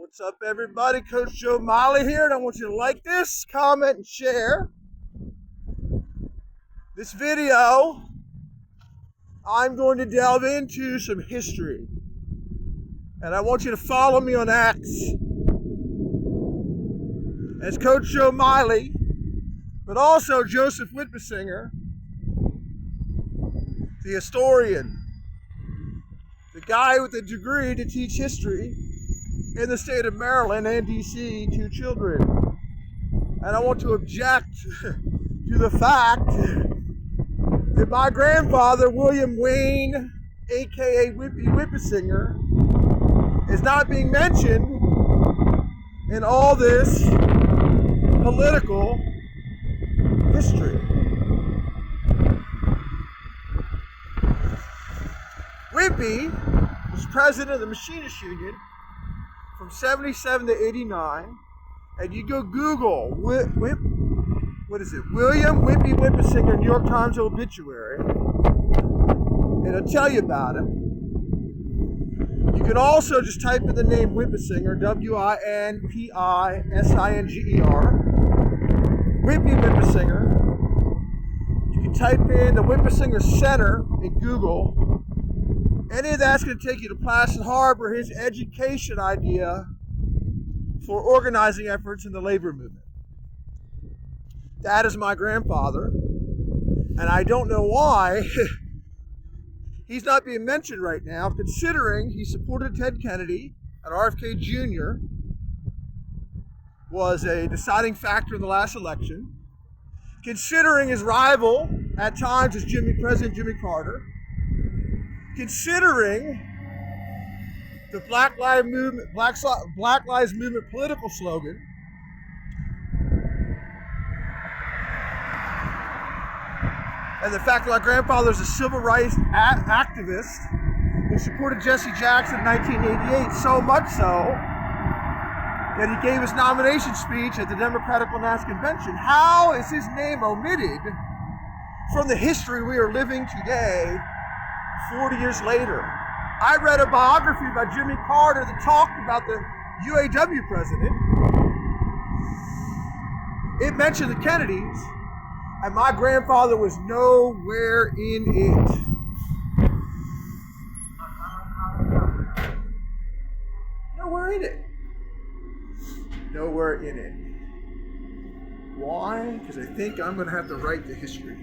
What's up, everybody? Coach Joe Miley here, and I want you to like this, comment, and share. This video, I'm going to delve into some history, and I want you to follow me on X as Coach Joe Miley, but also Joseph Whitbesinger, the historian, the guy with a degree to teach history in the state of Maryland and DC to children. And I want to object to the fact that my grandfather, William Wayne, aka Whippy Whippesinger, is not being mentioned in all this political history. Whippy was president of the Machinists Union from 77 to 89, and you go Google William Whippy Whippesinger, New York Times obituary, and it'll tell you about him. You can also just type in the name Whippesinger, Winpisinger, Whippy Whippesinger. You can type in the Whippesinger Center in Google. Any of that's going to take you to Placid Harbor, his education idea for organizing efforts in the labor movement. That is my grandfather, and I don't know why he's not being mentioned right now, considering he supported Ted Kennedy and RFK Jr. was a deciding factor in the last election, considering his rival at times is President Jimmy Carter, considering the Black Lives Movement political slogan, and the fact that my grandfather is a civil rights activist who supported Jesse Jackson in 1988, so much so that he gave his nomination speech at the Democratic National Convention. How is his name omitted from the history we are living today 40 years later? I read a biography by Jimmy Carter that talked about the UAW president. It mentioned the Kennedys, and my grandfather was nowhere in it. Nowhere in it. Nowhere in it. Why? Because I think I'm going to have to write the history.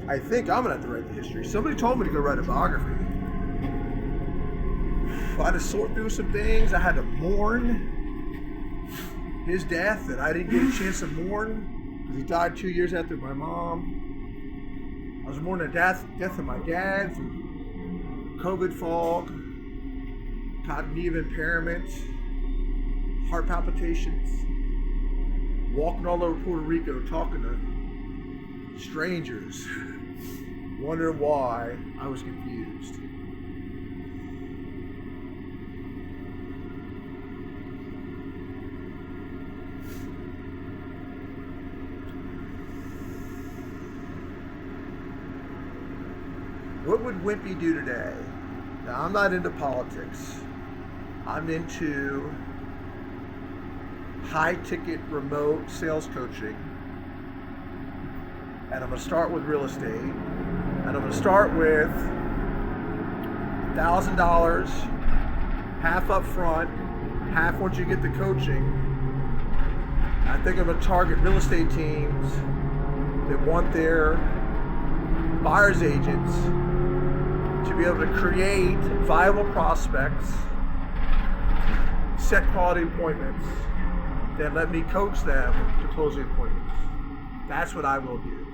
I think I'm going to have to write the history. Somebody told me to go write a biography. I had to sort through some things. I had to mourn his death that I didn't get a chance to mourn because he died 2 years after my mom. I was mourning the death of my dad through COVID fog, cognitive impairment, heart palpitations, walking all over Puerto Rico talking to strangers, wondering why I was confused. What would Wimpy do today? Now, I'm not into politics. I'm into high-ticket remote sales coaching. And I'm going to start with real estate. And I'm going to start with $1,000, half up front, half once you get the coaching. I think I'm going to target real estate teams that want their buyer's agents to be able to create viable prospects, set quality appointments, then let me coach them to closing appointments. That's what I will do.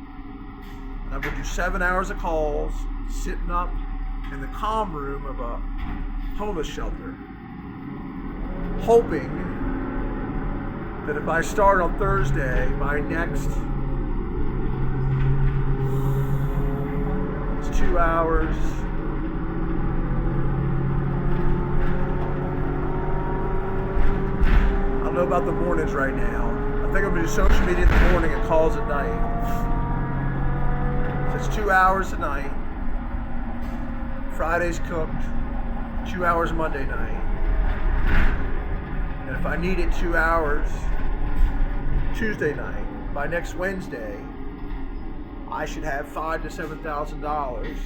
And I'm going to do 7 hours of calls, sitting up in the comm room of a homeless shelter, hoping that if I start on Thursday, by next 2 hours, I don't know about the mornings right now. I think I'm going to do social media in the morning and calls at night. So it's 2 hours a night. Friday's cooked. 2 hours Monday night. And if I needed 2 hours Tuesday night, by next Wednesday, I should have $5,000 to $7,000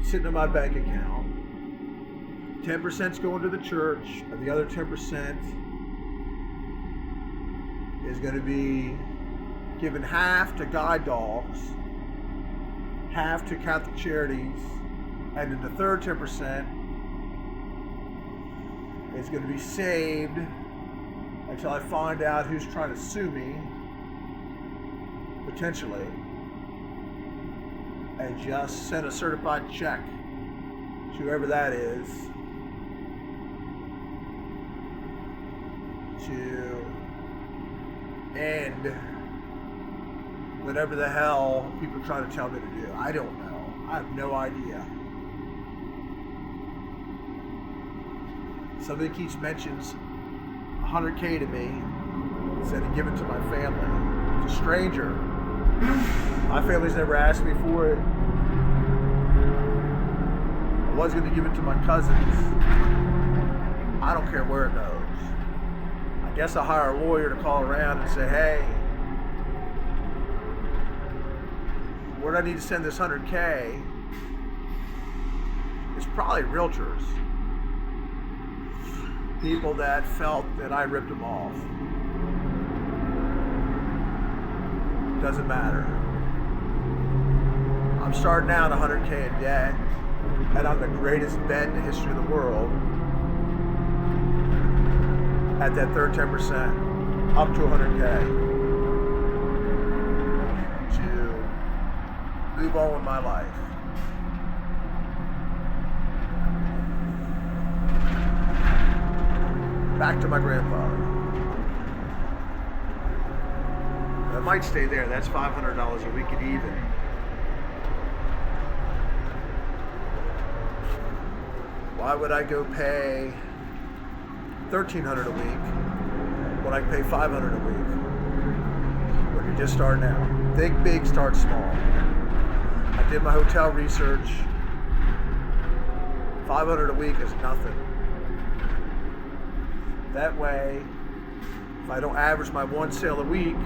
sitting in my bank account. 10% going to the church, and the other 10% is going to be given half to guide dogs, half to Catholic Charities, and then the third 10% is going to be saved until I find out who's trying to sue me, potentially, and just send a certified check to whoever that is to end whatever the hell people try to tell me to do. I don't know. I have no idea. Somebody keeps mentions $100K to me, said to give it to my family. It's a stranger. My family's never asked me for it. I was going to give it to my cousins. I don't care where it goes. I guess I'll hire a lawyer to call around and say, hey, where do I need to send this $100K? It's probably realtors. People that felt that I ripped them off. Doesn't matter. I'm starting out $100K in debt, and I'm the greatest bet in the history of the world at that third 10%, up to $100K, to move on with my life. Back to my grandfather. I might stay there. That's $500 a week at even. Why would I go pay $1,300 a week when I pay $500 a week? When you're just starting out. Think big, start small. I did my hotel research. $500 a week is nothing. That way, if I don't average my one sale a week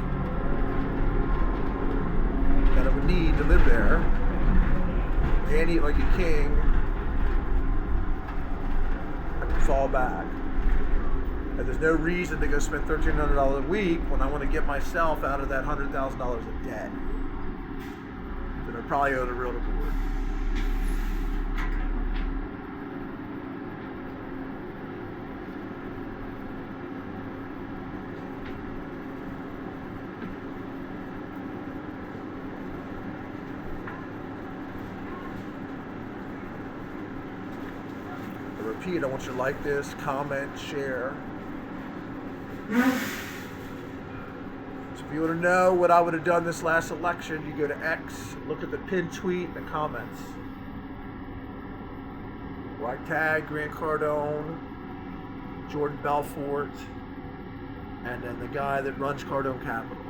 that I would need to live there and eat like a king, I can fall back. And there's no reason to go spend $1,300 a week when I want to get myself out of that $100,000 of debt that I probably owe the realtor board. Repeat, I want you to like this, comment, share. So if you want to know what I would have done this last election, you go to X, look at the pinned tweet and the comments. Where I tag Grant Cardone, Jordan Belfort, and then the guy that runs Cardone Capital.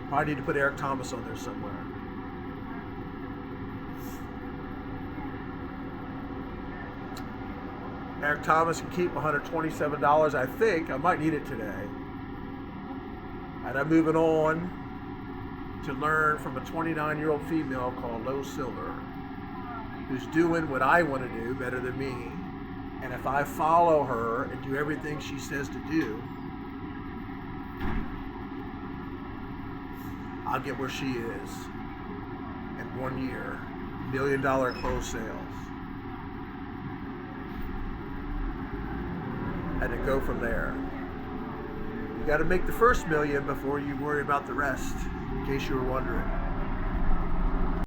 Probably need to put Eric Thomas on there somewhere. Eric Thomas can keep $127, I think. I might need it today. And I'm moving on to learn from a 29-year-old female called Lois Silver, who's doing what I want to do better than me. And if I follow her and do everything she says to do, I'll get where she is in 1 year. $1 million closed sales. And then go from there. You got to make the first million before you worry about the rest, in case you were wondering.